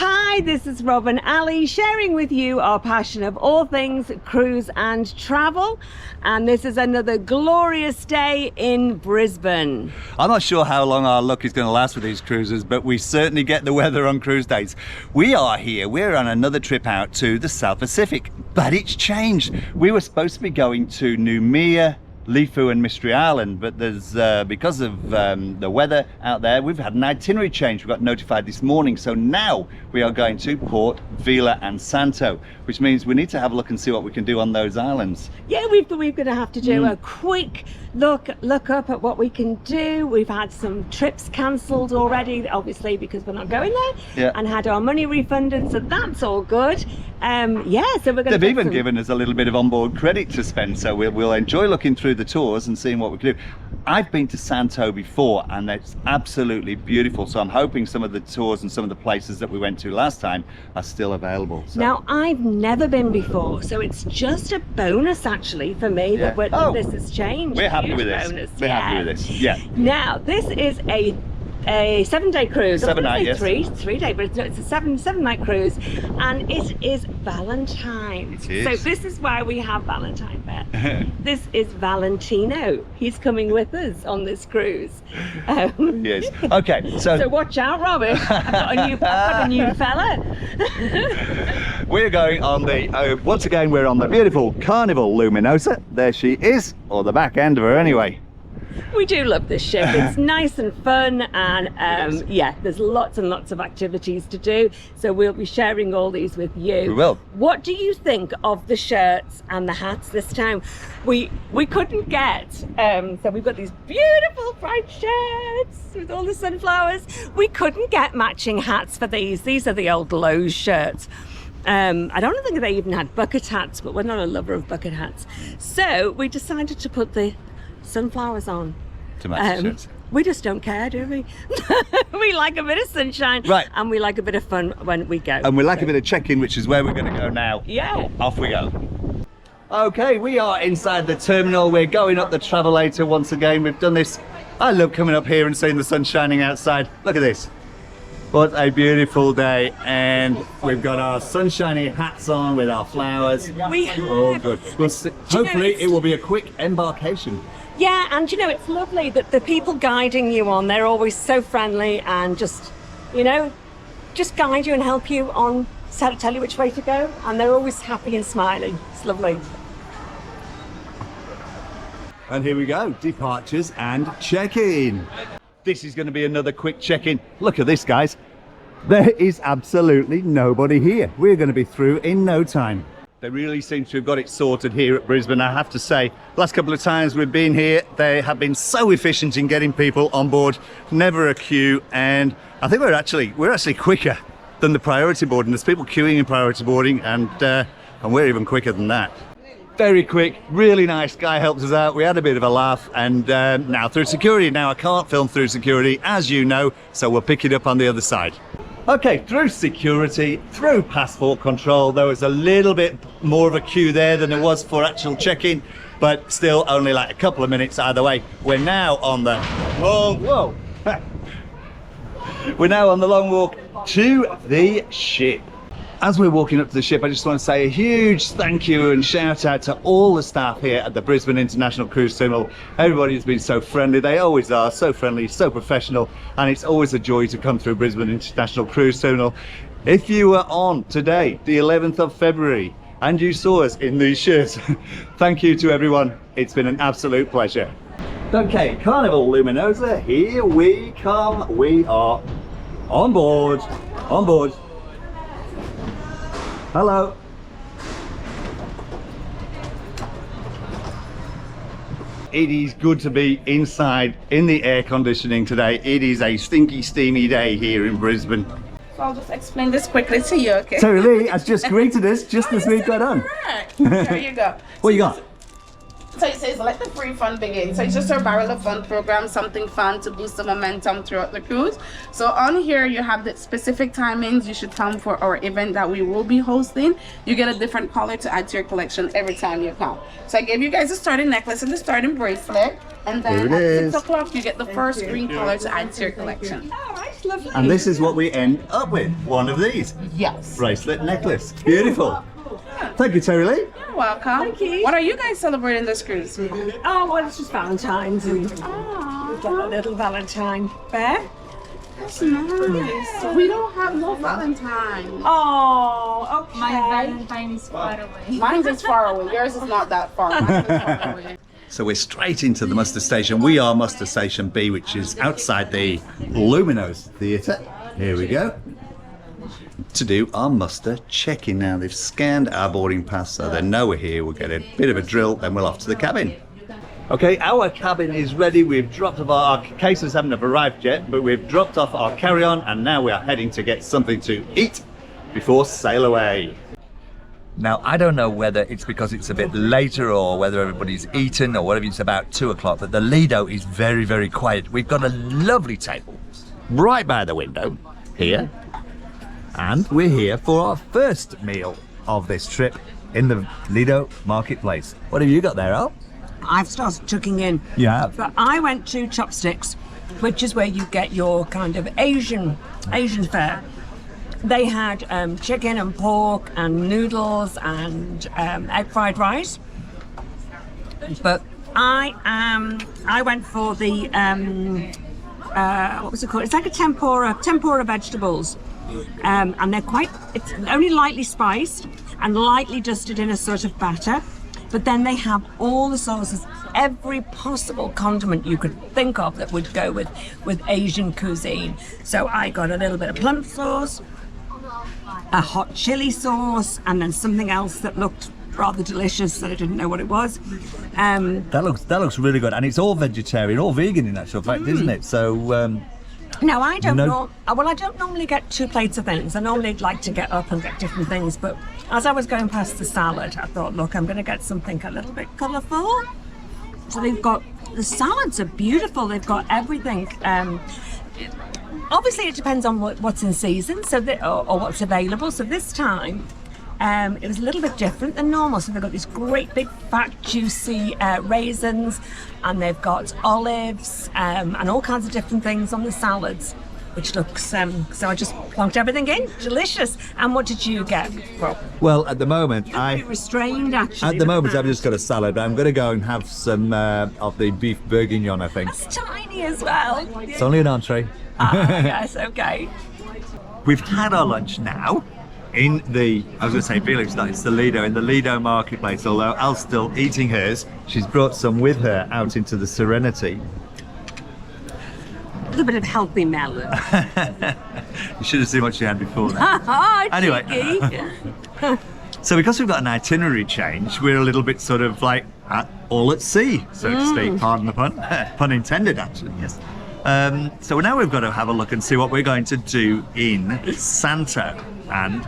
Hi, this is Rob and Ali sharing with you our passion of all things cruise and travel. And this is another glorious day in Brisbane. I'm not sure how long our luck is going to last with these cruises, but we certainly get the weather on cruise days. We are here, we're on another trip out to the South Pacific, but it's changed. We were supposed to be going to Noumea, Lifu and Mystery Island, but there's because of the weather out there, we've had an itinerary change. We got notified this morning, so now we are going to Port Vila and Santo, which means we need to have a look and see what we can do on those islands. Yeah, we're going to have to do a quick look up at what we can do. We've had some trips cancelled already, obviously because we're not going there, and had our money refunded, so that's all good. Yeah, so we're going to. They've even given us a little bit of onboard credit to spend, so we'll enjoy looking through the tours and seeing what we can do. I've been to Santo before and it's absolutely beautiful, so I'm hoping some of the tours and some of the places that we went to last time are still available. So. Now, I've never been before, so it's just a bonus actually for me that this has changed. We're happy with this. We're happy with this. Yeah. Now, this is a 7-day cruise. 7 night, yes. Three day, but it's a seven night cruise, and it is Valentine. It is. So this is why we have Valentine there. This is Valentino. He's coming with us on this cruise. Yes. Okay. So watch out, Robert. I've got a new fella. We're going on the once again we're on the beautiful Carnival Luminosa. There she is, or the back end of her anyway. We do love this ship. It's nice and fun, and yeah, there's lots and lots of activities to do, so we'll be sharing all these with you. We will. What do you think of the shirts and the hats this time? We couldn't get so we've got these beautiful bright shirts with all the sunflowers. We couldn't get matching hats for these are the old Lowe's shirts. I don't think they even had bucket hats, but we're not a lover of bucket hats, so we decided to put the sunflowers on to match the shirts. We just don't care, do we? We like a bit of sunshine, right? And we like a bit of fun when we go. And we like a bit of check-in, which is where we're going to go now. Yeah. Off we go. Okay, we are inside the terminal. We're going up the travelator once again. We've done this. I love coming up here and seeing the sun shining outside. Look at this. What a beautiful day, and we've got our sunshiny hats on with our flowers. We have. Oh, good. Hopefully it will be a quick embarkation. Yeah, and it's lovely that the people guiding you on, they're always so friendly and just guide you and help you on, tell you which way to go, and they're always happy and smiling. It's lovely. And here we go, departures and check-in. This is going to be another quick check-in. Look at this, guys. There is absolutely nobody here. We're going to be through in no time. They really seem to have got it sorted here at Brisbane, I have to say. Last couple of times we've been here, they have been so efficient in getting people on board. Never a queue, and I think we're actually quicker than the priority boarding. There's people queuing in priority boarding, and we're even quicker than that. Very quick, really nice guy helped us out. We had a bit of a laugh, and now through security. Now I can't film through security, as you know, so we'll pick it up on the other side. Okay, through security, through passport control, there was a little bit more of a queue there than there was for actual check-in, but still only like a couple of minutes either way. We're now on the we're now on the long walk to the ship. As we're walking up to the ship, I just want to say a huge thank you and shout out to all the staff here at the Brisbane International Cruise Terminal. Everybody's been so friendly. They always are, so friendly, so professional, and it's always a joy to come through Brisbane International Cruise Terminal. If you were on today, the 11th of February, and you saw us in these shirts, thank you to everyone. It's been an absolute pleasure. Okay, Carnival Luminosa, here we come. We are on board. On board. Hello. It is good to be inside in the air conditioning today. It is a stinky, steamy day here in Brisbane. So I'll just explain this quickly to you, okay? Terry Lee has just greeted us just as we got on. There you go. What you got? So it says let the free fun begin. So it's just our barrel of fun program, something fun to boost the momentum throughout the cruise. So on here you have the specific timings you should come for our event that we will be hosting. You get a different color to add to your collection every time you come. So I gave you guys a starting necklace and the starting bracelet, and then at 6 o'clock you get the first green color to add to your collection. All right. lovely. And this is what we end up with, one of these. Yes. Bracelet necklace. Beautiful. Thank you, Terry Lee. You're welcome. Thank you. What are you guys celebrating this cruise? Oh, well, it's just Valentine's. And we've got a little Valentine bear. That's nice. We don't have no Valentine. Oh, okay. My Valentine is far away. Mine's is far away. Yours is not that far. Mine is far away. So we're straight into the muster station. We are muster station B, which is outside the Luminosa Theatre. Here we go. To do our muster check-in now. They've scanned our boarding pass, so they know we're here. We'll get a bit of a drill, then we're off to the cabin. Okay, our cabin is ready. We've dropped off our cases, haven't arrived yet, but we've dropped off our carry-on, and now we are heading to get something to eat before sail away. Now, I don't know whether it's because it's a bit later or whether everybody's eaten or whether it's about 2 o'clock, but the Lido is very, very quiet. We've got a lovely table right by the window here, and we're here for our first meal of this trip in the Lido marketplace. What have you got there, Al? I've started chucking in. Yeah. But I went to Chopsticks, which is where you get your kind of Asian fare. They had chicken and pork and noodles and egg fried rice. But I went for the what was it called? It's like a tempura vegetables, and it's only lightly spiced and lightly dusted in a sort of batter. But then they have all the sauces, every possible condiment you could think of that would go with Asian cuisine. So I got a little bit of plum sauce, a hot chili sauce, and then something else that looked rather delicious that I didn't know what it was. That looks really good, and it's all vegetarian, all vegan in actual fact, isn't it? So no, I don't know. Well, I don't normally get 2 plates of things. I normally like to get up and get different things. But as I was going past the salad, I thought, look, I'm going to get something a little bit colourful. So the salads are beautiful. They've got everything. Obviously, it depends on what's in season, or what's available. So this time, it was a little bit different than normal. So they've got these great big fat juicy raisins, and they've got olives and all kinds of different things on the salads, which looks so I just plonked everything in. Delicious. And what did you get, Rob? well, at the moment You're restrained, actually. I've just got a salad, but I'm going to go and have some of the beef bourguignon, I think. It's tiny as well. It's only an entree. Yes, okay. We've had our lunch now in the, I was going to say village, no, it's the Lido, in the Lido marketplace, although Al's still eating hers. She's brought some with her out into the Serenity. A little bit of healthy melon. You should have seen what she had before that. Anyway. So because we've got an itinerary change, we're a little bit sort of like all at sea, so to speak. Pardon the pun. Pun intended, actually, yes. So now we've got to have a look and see what we're going to do in Santa and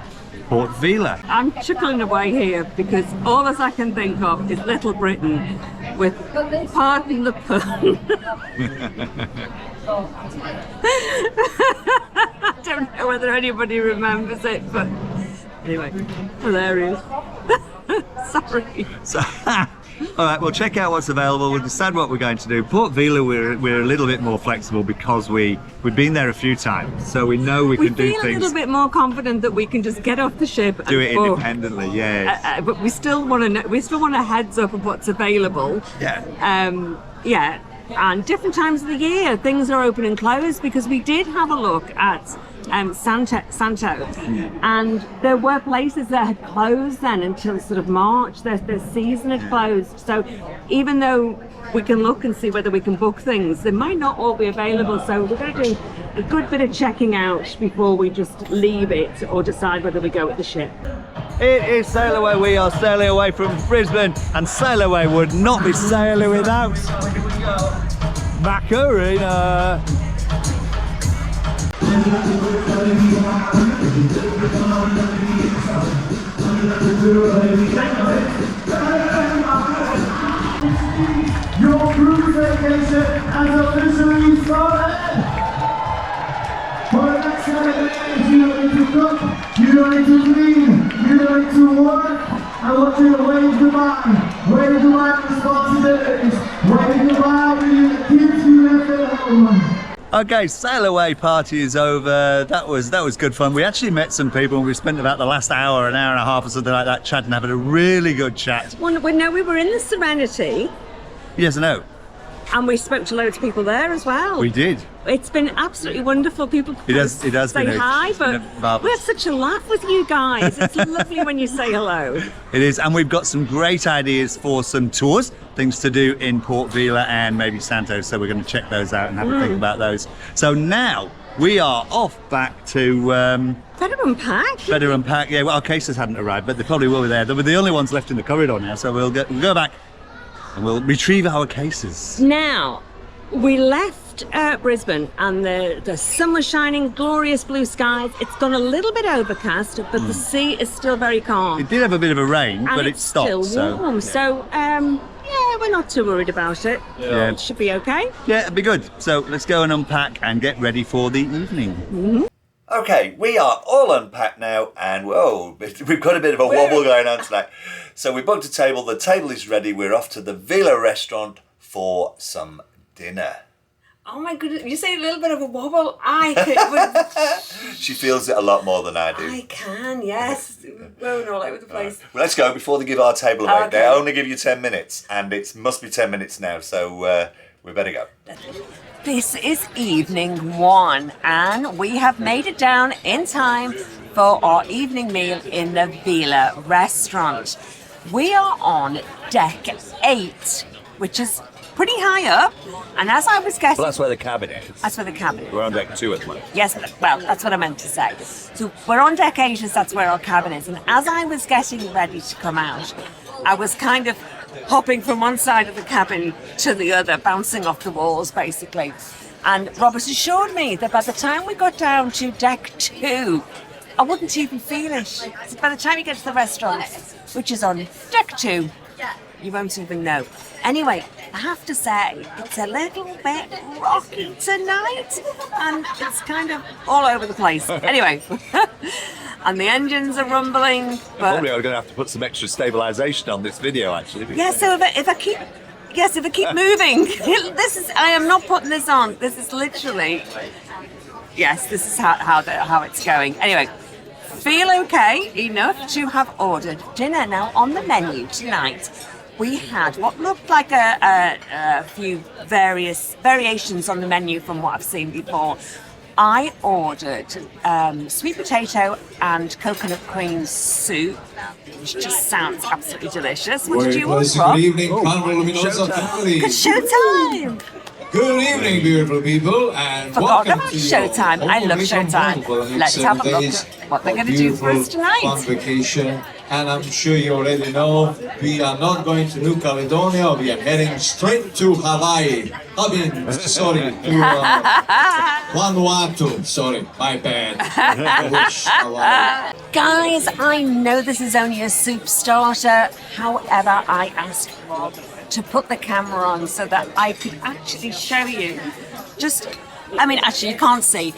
Port Vila. I'm chuckling away here because all that I can think of is Little Britain with, pardon the pun. I don't know whether anybody remembers it, but anyway, hilarious. Sorry. So, all right, we'll check out what's available. We'll decide what we're going to do. Port Vila, we're a little bit more flexible because we've been there a few times, so we know we can do feel things. a little bit more confident that we can just get off the ship and Do it book. independently, yeah. But we still want to know. We still want a heads up of what's available. Yeah. Yeah. And different times of the year, things are open and closed, because we did have a look at Santo, and there were places that had closed then until sort of March. Their season had closed, so even though we can look and see whether we can book things, they might not all be available. So we're going to do a good bit of checking out before we just leave it or decide whether we go with the ship. It is Sail Away. We are sailing away from Brisbane, and Sail Away would not be sailing without Macarena. Your cruise vacation has officially started! For the next 7 days, you don't need to cook, you don't need to clean, you don't need to work. I want you to wave goodbye. Wave goodbye to responsibilities. Wave goodbye to the kids you left at home. Okay, sail away party is over. That was good fun. We actually met some people and we spent about the last hour, an hour and a half or something like that chatting, having a really good chat. Well, we were in the Serenity Yes, I know. and we spoke to loads of people there as well. We did. It's been absolutely wonderful. People It has say been hi, but marvellous. we have such a laugh with you guys. It's lovely when you say hello. It is, and we've got some great ideas for some tours, things to do in Port Vila and maybe Santos, so we're going to check those out and have a think about those. So now we are off back to Better unpack. Better Unpack. Yeah, well, our cases hadn't arrived, but they probably will be there. They were the only ones left in the corridor now, so we'll go back and we'll retrieve our cases. Now, we left Brisbane and the sun was shining, glorious blue skies. It's gone a little bit overcast, but the sea is still very calm. It did have a bit of a rain, And but it it's stopped. still warm. So, yeah, we're not too worried about it. Yeah. It should be okay. Yeah, it'd be good. So let's go and unpack and get ready for the evening. Okay, we are all unpacked now, and whoa, we've got a bit of a wobble going on tonight. So we booked a table. The table is ready. We're off to the Villa restaurant for some dinner. Oh my goodness, you say a little bit of a wobble. She feels it a lot more than I do. I can, yes. Rolling all over the place. Well, let's go before they give our table away. Okay. They only give you 10 minutes, and it must be 10 minutes now, so we better go. This is evening one, and we have made it down in time for our evening meal in the Villa restaurant. We are on deck 8, which is pretty high up, and as I was guessing... Well, that's where the cabin is. That's where the cabin is. We're on deck 2 at the moment. Yes, well, that's what I meant to say. So we're on deck 8, as that's where our cabin is, and as I was getting ready to come out, I was kind of hopping from one side of the cabin to the other, bouncing off the walls, basically. And Robert assured me that by the time we got down to deck 2, I wouldn't even feel it. So by the time you get to the restaurant, which is on deck 2, you won't even know. Anyway, I have to say, it's a little bit rocky tonight, and it's kind of all over the place. Anyway, and the engines are rumbling, but... Probably I'm going to have to put some extra stabilisation on this video, actually. Yeah, so if I keep moving, I am not putting this on. This is literally, yes, this is how it's going. Anyway, feel okay enough to have ordered dinner. Now on the menu tonight, we had what looked like a few variations on the menu from what I've seen before. I ordered sweet potato and coconut cream soup, which just sounds absolutely delicious. What did you order, Rob? Good evening, Carnival Luminosa family. Good showtime! Good evening, beautiful people, and Forgot welcome about to Showtime. I love Showtime. Let's have a look at what they're going to do for us tonight. On vacation, and I'm sure you already know we are not going to New Caledonia. We are heading straight to Hawaii. Vanuatu. Sorry, my bad. I wish Hawaii. Guys, I know this is only a soup starter. However, I asked Rob to put the camera on so that I could actually show you. Actually, you can't see,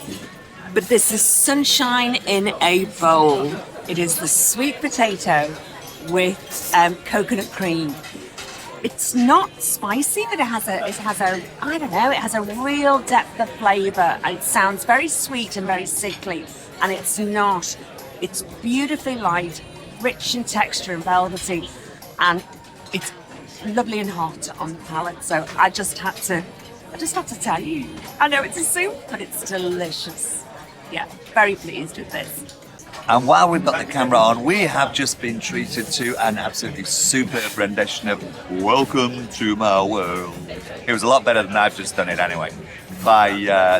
but this is sunshine in a bowl. It is the sweet potato with coconut cream. It's not spicy, but it has a real depth of flavour. And it sounds very sweet and very sickly, and it's not. It's beautifully light, rich in texture and velvety, and it's lovely and hot on the palate. So I just had to tell you. I know it's a soup, but it's delicious. Yeah, very pleased with this. And while we've got the camera on, we have just been treated to an absolutely superb rendition of Welcome to My World. It was a lot better than I've just done it anyway, by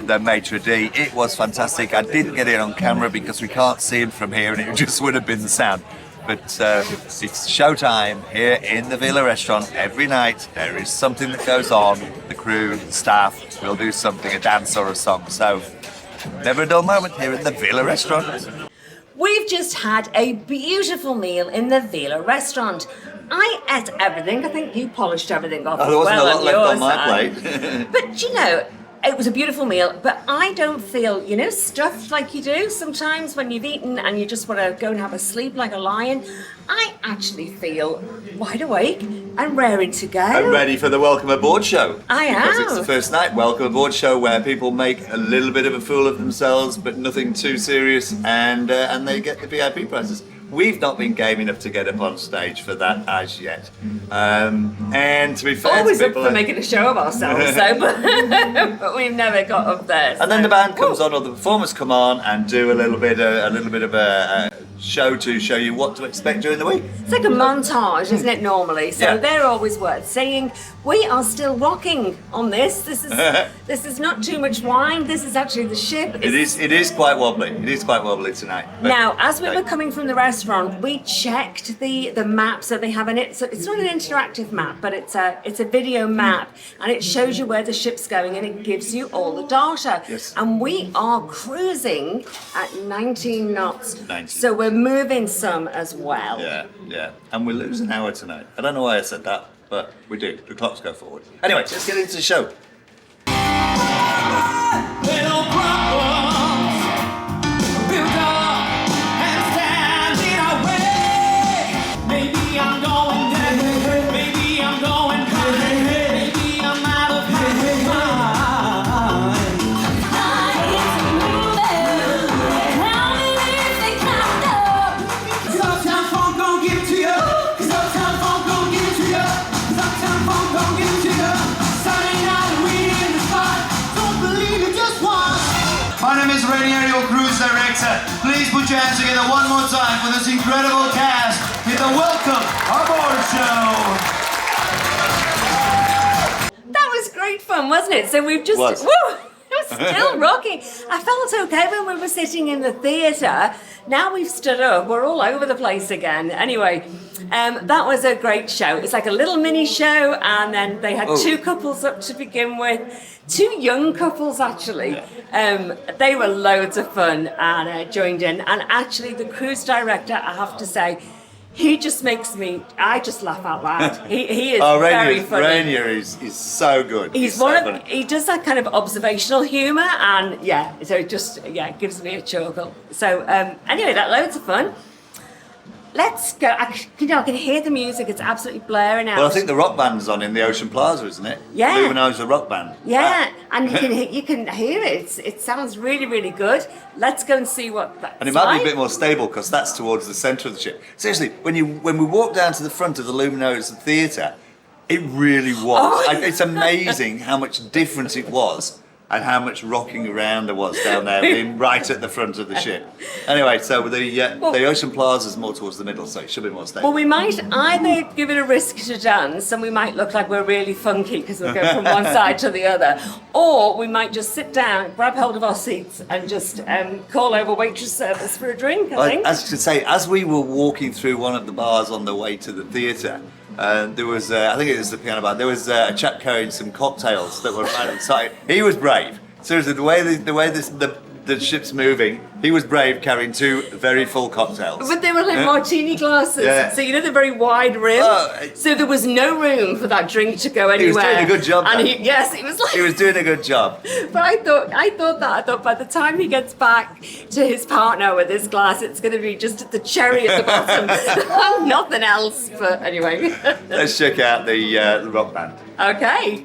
the maitre d'. It was fantastic. I didn't get it on camera because we can't see him from here and it just would have been the sound. But it's showtime here in the Villa restaurant. Every night there is something that goes on. The crew, the staff will do something, a dance or a song. So never a dull moment here in the Villa restaurant. We've just had a beautiful meal in the Villa restaurant. I ate everything. I think you polished everything off. Oh, there wasn't well a lot on left your on my side. plate. But It was a beautiful meal, but I don't feel, stuffed like you do sometimes when you've eaten and you just want to go and have a sleep like a lion. I actually feel wide awake and raring to go. I'm ready for the Welcome Aboard show. I am. Because it's the first night Welcome Aboard show where people make a little bit of a fool of themselves, but nothing too serious, and they get the VIP prizes. We've not been game enough to get up on stage for that as yet. And to be fair, Always to up people, for making a show of ourselves, though, but we've never got up there. and then the band comes on, or the performers come on and do a little bit of a show to show you what to expect during the week. It's like a montage, isn't it, normally? So Yeah. they're always worth seeing. We are still rocking on this. This is not too much wine. This is actually the ship. It is quite wobbly. It is quite wobbly tonight. But- Now, as we were coming from the restaurant, we checked the map. So they have so it's not an interactive map, but it's a video map, and it shows you where the ship's going, and it gives you all the data. Yes. And we are cruising at 19 knots. 19. So we're moving some as well. Yeah. And we lose an hour tonight. I don't know why I said that, but we do. The clocks go forward. Anyway, let's get into the show. Little problems build up and stand in our way. Maybe I'm going dead. Maybe I'm going high. Maybe I'm out of my mind. Uptown funk gon' give it to you. 'Cause Uptown funk gon' give it to you. 'Cause Uptown funk gon' give it to you. Saturday night we in the spot. Don't believe it, just watch. My name is Rainier, your cruise director. Please put your hands together one more time for this incredible cast in the Welcome Aboard Show. That was great fun, wasn't it? So we've just Was. woo, it was still rocking. I felt okay when we were sitting in the theatre. Now we've stood up, we're all over the place again. Anyway, that was a great show. It's like a little mini show, and then they had two couples up to begin with. Two young couples, actually. They were loads of fun and joined in. And actually, the cruise director, I have to say, he just makes me, I just laugh out loud. He is very funny. Rainier is so good. He's so one of, funny. he does that kind of observational humour, and so it just, it gives me a chuckle. So anyway, that loads of fun. Let's go. I can hear the music. It's absolutely blaring out. Well, I think the rock band's on in the Ocean Plaza, isn't it? Yeah. Luminosa rock band. Yeah, and you can hear it. It sounds really, really good. Let's go and see what that's And it might like. be a bit more stable because that's towards the centre of the ship. Seriously, when we walk down to the front of the Luminosa Theatre, it really was. Oh. It's amazing how much different it was and how much rocking around there was down there, being right at the front of the ship. Anyway, so the Ocean Plaza is more towards the middle, so it should be more stable. Well, we might either give it a risk to dance, and we might look like we're really funky because we'll go from one side to the other, or we might just sit down, grab hold of our seats, and just call over waitress service for a drink. I think. As to say, as we were walking through one of the bars on the way to the theatre, there was, I think it was the piano bar, there was a chap carrying some cocktails that were right outside. He was brave. Seriously, the way the ship's moving, he was brave carrying two very full cocktails. But they were like martini glasses, Yeah. so they're very wide rim. Oh, So there was no room for that drink to go anywhere. He was doing a good job, And though. he was like. He was doing a good job. But I thought by the time he gets back to his partner with his glass, it's going to be just the cherry at the bottom, nothing else. But anyway, Let's check out the rock band. okay.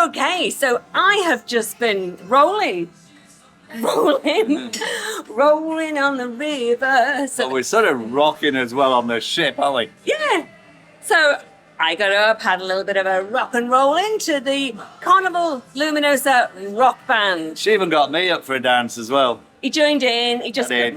Okay, so I have just been rolling on the river. So But we're sort of rocking as well on the ship, aren't we? yeah, so I got up, had a little bit of a rock and roll into the Carnival Luminosa rock band. She even got me up for a dance as well. He joined in. He just That in.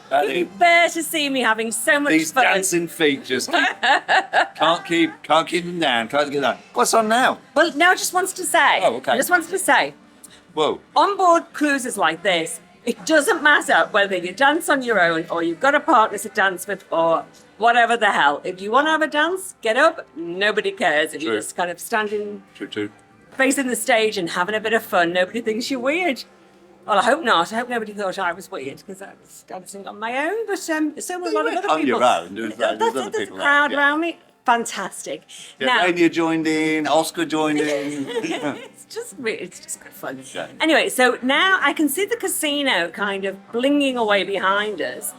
That couldn't in. bear to see me having so much These fun. dancing feet just can't keep them down. Can't get that. What's on now? Well, now just wants to say. Oh, okay. I just wants to say, Whoa. on board cruises like this, it doesn't matter whether you dance on your own or you've got a partner to dance with or whatever the hell. If you want to have a dance, get up. Nobody cares. If you're True. just kind of standing, True. facing the stage and having a bit of fun, nobody thinks you're weird. Well, I hope not. I hope nobody thought I was weird because I was dancing on my own. But so were a lot of other people. On your own. There's other There's a people crowd yeah. around me. Fantastic. Yeah, Anya joined in. Oscar joined in. it's just good fun. Yeah. Anyway, so now I can see the casino kind of blinging away behind us.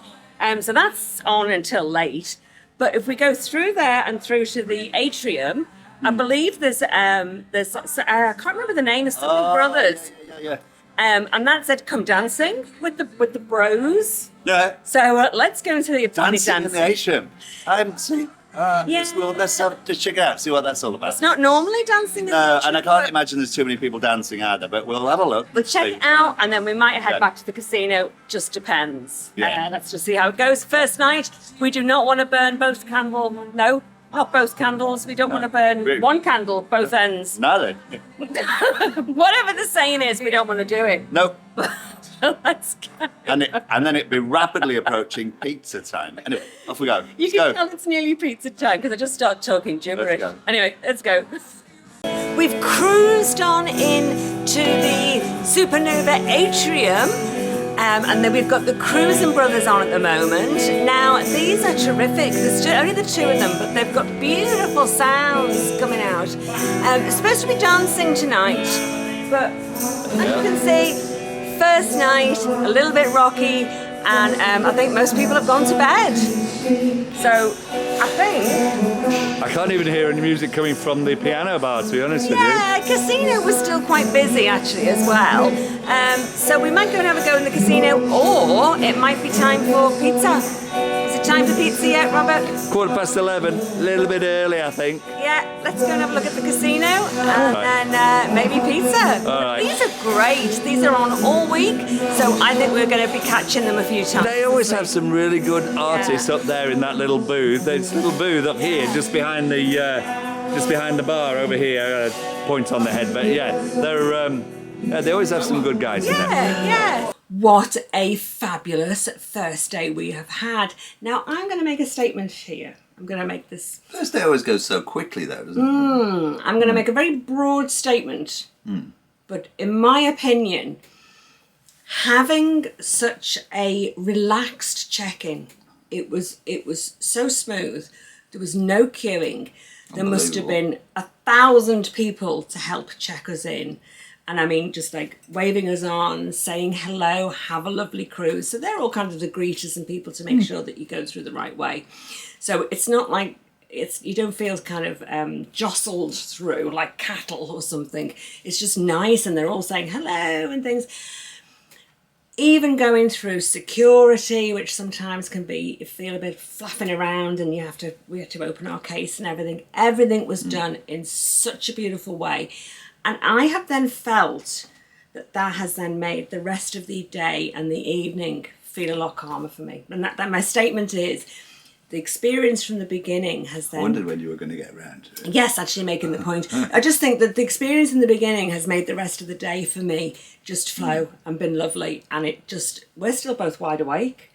So that's on until late. But if we go through there and through to the atrium, I believe there's I can't remember the name of something Brothers. Yeah. And that said, come dancing with the bros. Yeah. So let's go into the Dancing in the dancing. atrium. I haven't seen. Yeah. Let's just check it out, see what that's all about. It's not normally dancing. in No, the and I atrium, can't but imagine there's too many people dancing either, but we'll have a look. We'll check See. it out and then we might head Yeah. back to the casino. Just depends. Yeah. Let's just see how it goes. First night, we do not want to burn both candles. No, not both candles. We don't want to burn Really? one candle, both ends. No, then. Whatever the saying is, we don't want to do it. No. Let's go. And then it'd be rapidly approaching pizza time. Anyway, off we go. You Let's can go. tell it's nearly pizza time because I just start talking gibberish. go. Anyway, let's go. We've cruised on into the Supernova Atrium. And then we've got the Cruising Brothers on at the moment. Now, these are terrific. There's only the two of them, but they've got beautiful sounds coming out. It's supposed to be dancing tonight, but as you can see, first night, a little bit rocky, and I think most people have gone to bed. So, I think... I can't even hear any music coming from the piano bar, to be honest with you. Yeah, casino was still quite busy actually as well. So we might go and have a go in the casino, or it might be time for pizza. Is it time for pizza yet, Robert? 11:15, a little bit early, I think. Yeah, let's go and have a look at the casino and then maybe pizza. All right. These are great. These are on all week, so I think we're going to be catching them a few times. They always have some really good artists up there in that little booth. There's a little booth up here, just behind the bar over here. Point on the head, but yeah, they always have some good guys in there. Yeah. What a fabulous first day we have had. Now, I'm going to make a statement here. I'm going to make this... First day always goes so quickly, though, doesn't it? I'm going to make a very broad statement. But in my opinion, having such a relaxed check-in, it was so smooth. There was no queuing. There must have been 1,000 people to help check us in. And I mean, just like waving us on, saying hello, have a lovely cruise. So they're all kind of the greeters and people to make sure that you go through the right way. So it's not like you don't feel kind of jostled through like cattle or something. It's just nice and they're all saying hello and things. Even going through security, which sometimes can be, you feel a bit flapping around and we had to open our case and everything. Everything was done in such a beautiful way. And I have then felt that has then made the rest of the day and the evening feel a lot calmer for me. And that my statement is, the experience from the beginning has then... I wondered when you were going to get around to it. Yes, actually making the point. I just think that the experience in the beginning has made the rest of the day for me just flow and been lovely. And we're still both wide awake.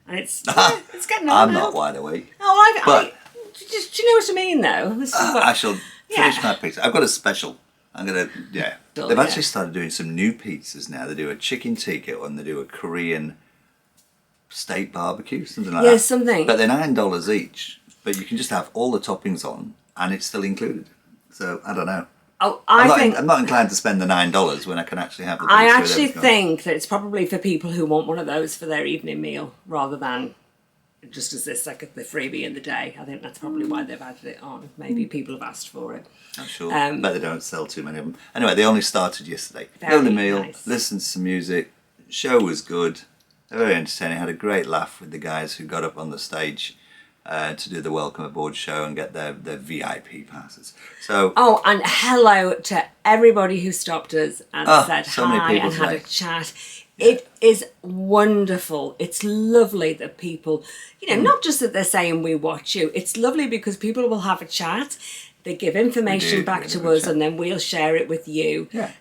And it's getting on I'm now. not wide awake. Do you know what I mean, though? This is what- I shall finish Yeah. my pizza. I've got a special. I'm going to, yeah. Oh, They've yeah. actually started doing some new pizzas now. They do a chicken tikka and they do a Korean steak barbecue, something like that. Yeah, something. But they're $9 each. But you can just have all the toppings on and it's still included. So, I don't know. Oh, I'm not inclined to spend the $9 when I can actually have the pizza. I with actually everything on. think that it's probably for people who want one of those for their evening meal rather than just as this like the freebie in the day. I think that's probably why they've added it on. Maybe people have asked for it. I'm sure. Um, But they don't sell too many of them. Anyway, they only started yesterday. Very Lovely meal, nice. listened to some music, show was good, very entertaining, had a great laugh with the guys who got up on the stage to do the welcome aboard show and get their VIP passes. So, Oh, and hello to everybody who stopped us and said so many hi people and had a today. chat. It is wonderful. It's lovely that people, not just that they're saying we watch you. It's lovely because people will have a chat. They give information back to us, and then we'll share it with you. Yeah.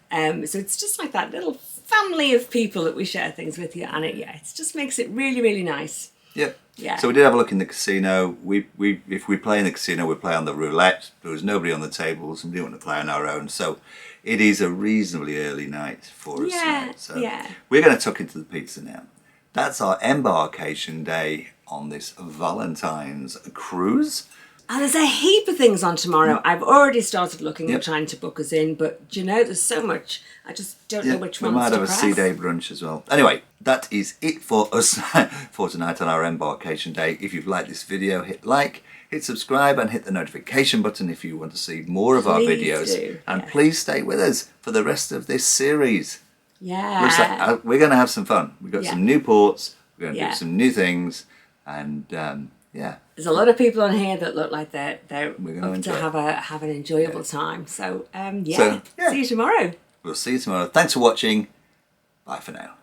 So it's just like that little family of people that we share things with you, and it just makes it really, really nice. Yep. Yeah. So we did have a look in the casino. If we play in the casino, we play on the roulette. There was nobody on the tables, and we didn't want to play on our own. So it is a reasonably early night for us tonight. So we're going to tuck into the pizza now. That's our embarkation day on this Valentine's cruise. And there's a heap of things on tomorrow. I've already started looking and trying to book us in, but there's so much. I just don't know which ones to press. We might have a sea day brunch as well. Anyway, that is it for us for tonight on our embarkation day. If you've liked this video, hit like, hit subscribe, and hit the notification button if you want to see more of our videos. And please stay with us for the rest of this series. Yeah. Looks like we're going to have some fun. We've got some new ports. We're going to do some new things. And there's a lot of people on here that look like they're gonna up to have an enjoyable time. So So, see you tomorrow. We'll see you tomorrow. Thanks for watching. Bye for now.